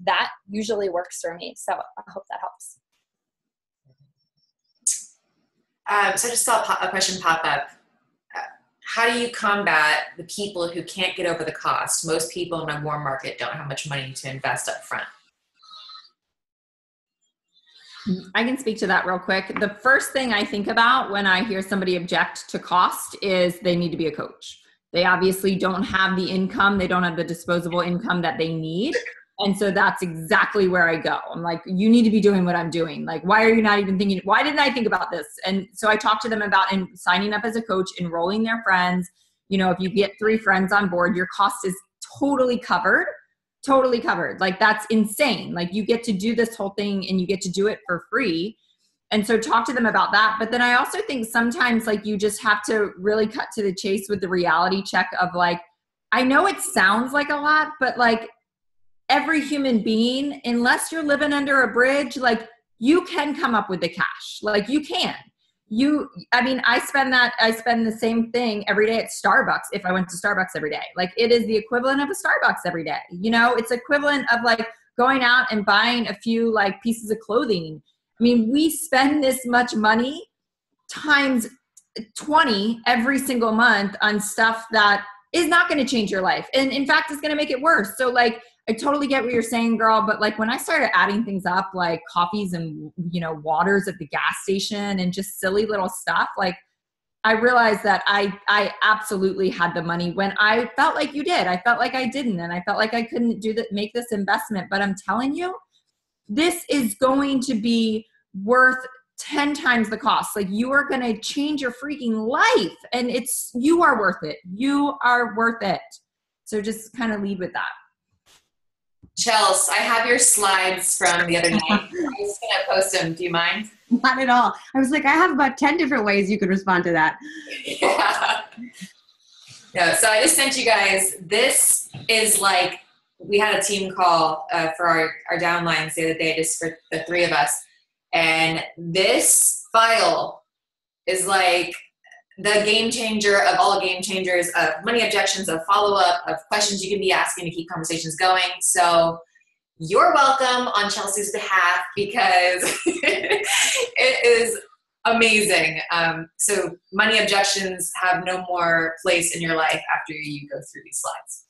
That usually works for me. So I hope that helps.
So I just saw a question pop up. How do you combat the people who can't get over the cost? Most people in my warm market don't have much money to invest up front.
I can speak to that real quick. The first thing I think about when I hear somebody object to cost is they need to be a coach. They obviously don't have the income. They don't have the disposable income that they need. And so that's exactly where I go. I'm like, you need to be doing what I'm doing. Like, why are you not even thinking, why didn't I think about this? And so I talk to them about signing up as a coach, enrolling their friends. If you get 3 friends on board, your cost is totally covered. Totally covered. Like, that's insane. Like, you get to do this whole thing and you get to do it for free. And so talk to them about that. But then I also think sometimes like you just have to really cut to the chase with the reality check of like, I know it sounds like a lot, but like every human being, unless you're living under a bridge, like you can come up with the cash. Like you can. I spend the same thing every day at Starbucks if I went to Starbucks every day. Like, it is the equivalent of a Starbucks every day. You know, it's equivalent of like going out and buying a few like pieces of clothing. I mean, we spend this much money times 20 every single month on stuff that is not going to change your life. And in fact, it's going to make it worse. So like, I totally get what you're saying, girl. But like, when I started adding things up, like coffees and, you know, waters at the gas station and just silly little stuff, like, I realized that I absolutely had the money when I felt like you did. I felt like I didn't. And I felt like I couldn't make this investment. But I'm telling you, this is going to be worth 10 times the cost. Like, you are going to change your freaking life, and you are worth it. You are worth it. So just kind of lead with that.
Chels, I have your slides from the other night. I was going to post them. Do you mind?
Not at all. I was like, I have about 10 different ways you could respond to that.
Yeah. No, so I just sent you guys, this is like, we had a team call for our downlines the other day, just for the three of us. And this file is like the game changer of all game changers, of money objections, of follow-up, of questions you can be asking to keep conversations going. So you're welcome on Chelsea's behalf, because it is amazing. So money objections have no more place in your life after you go through these slides.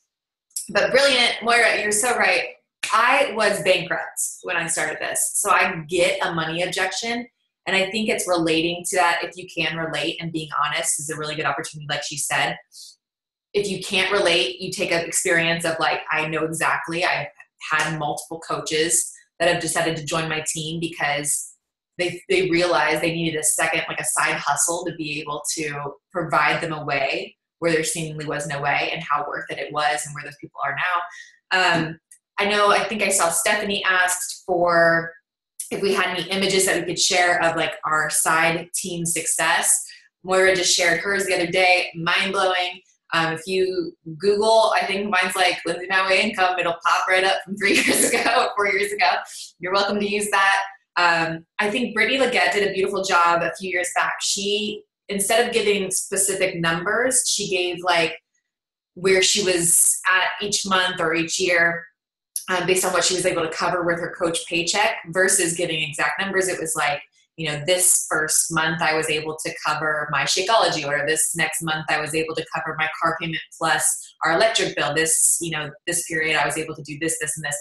But brilliant, Moira, you're so right. I was bankrupt when I started this. So I get a money objection. And I think it's relating to that. If you can relate, and being honest is a really good opportunity, like she said. If you can't relate, you take an experience of like, I know exactly. I've had multiple coaches that have decided to join my team because they realized they needed a second, like a side hustle, to be able to provide them a way where there seemingly was no way, and how worth it was, and where those people are now. I think I saw Stephanie asked for if we had any images that we could share of like our side team success. Moira just shared hers the other day, mind-blowing. If you Google, I think mine's like Lindsay Maui income, it'll pop right up from 3 years ago, 4 years ago. You're welcome to use that. I think Brittany Leggett did a beautiful job a few years back. She, instead of giving specific numbers, she gave like where she was at each month or each year, based on what she was able to cover with her coach paycheck, versus giving exact numbers. It was like, you know, this first month I was able to cover my Shakeology order. This next month I was able to cover my car payment plus our electric bill. This period I was able to do this, this, and this.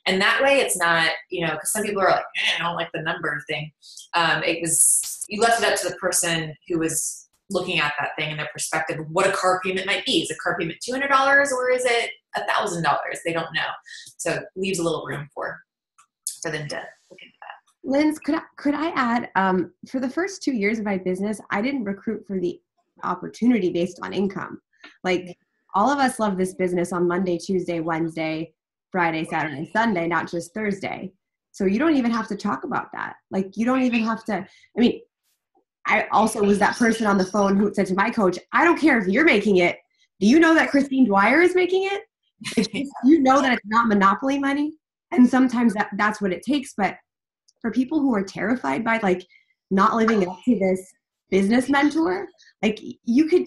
And that way it's not, you know, because some people are like, I don't like the number thing. You left it up to the person who was looking at that thing and their perspective of what a car payment might be. Is a car payment $200 or is it $1,000? They don't know. So it leaves a little room for them to look into that.
Linz, could I add, for the first 2 years of my business, I didn't recruit for the opportunity based on income. Like, all of us love this business on Monday, Tuesday, Wednesday, Friday, Saturday, and Sunday, not just Thursday. So you don't even have to talk about that. Like, you don't even have to, I mean, I also was that person on the phone who said to my coach, I don't care if you're making it. Do you know that Christine Dwyer is making it? You know that it's not monopoly money. And sometimes that's what it takes. But for people who are terrified by like not living up to this business mentor, like you could,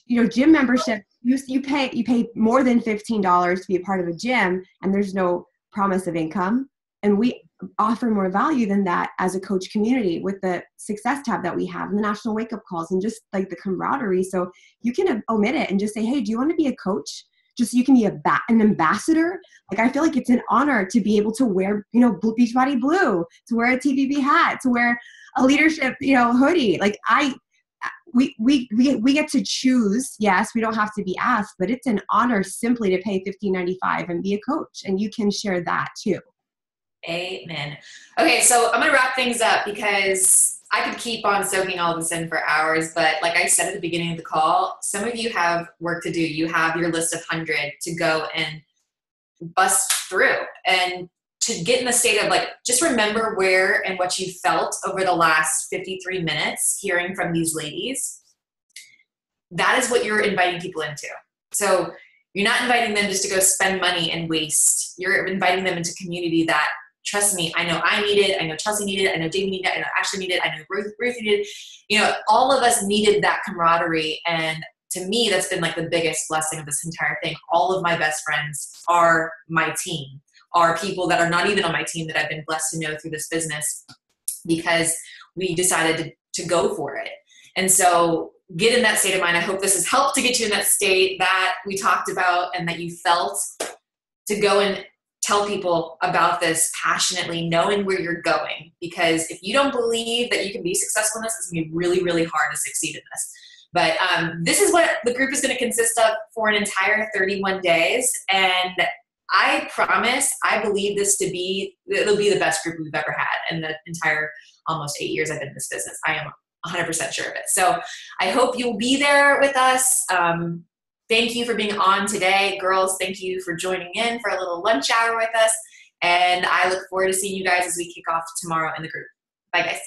you know, gym membership, you pay more than $15 to be a part of a gym, and there's no promise of income. And we offer more value than that as a coach community with the success tab that we have and the national wake up calls and just like the camaraderie. So you can omit it and just say, hey, do you want to be a coach? Just so you can be an ambassador. Like, I feel like it's an honor to be able to wear, you know, Beachbody Blue, to wear a TBB hat, to wear a leadership, you know, hoodie. Like we get to choose. Yes, we don't have to be asked, but it's an honor simply to pay $15.95 and be a coach. And you can share that too.
Amen. Okay, so I'm going to wrap things up because I could keep on soaking all this in for hours, but like I said at the beginning of the call, some of you have work to do. You have your list of 100 to go and bust through, and to get in the state of like, just remember where and what you felt over the last 53 minutes hearing from these ladies. That is what you're inviting people into. So you're not inviting them just to go spend money and waste. You're inviting them into community that trust me, I know I need it. I know Chelsea needed it. I know Jamie needed it. I know Ashley needed it. I know Ruth needed it. You know, all of us needed that camaraderie. And to me, that's been like the biggest blessing of this entire thing. All of my best friends are my team, are people that are not even on my team that I've been blessed to know through this business, because we decided to go for it. And so get in that state of mind. I hope this has helped to get you in that state that we talked about and that you felt, to go and tell people about this passionately, knowing where you're going. Because if you don't believe that you can be successful in this, it's going to be really, really hard to succeed in this. But this is what the group is going to consist of for an entire 31 days. And I promise, I believe this to be, it'll be the best group we've ever had in the entire almost 8 years I've been in this business. I am 100% sure of it. So I hope you'll be there with us. Thank you for being on today. Girls, thank you for joining in for a little lunch hour with us. And I look forward to seeing you guys as we kick off tomorrow in the group. Bye, guys.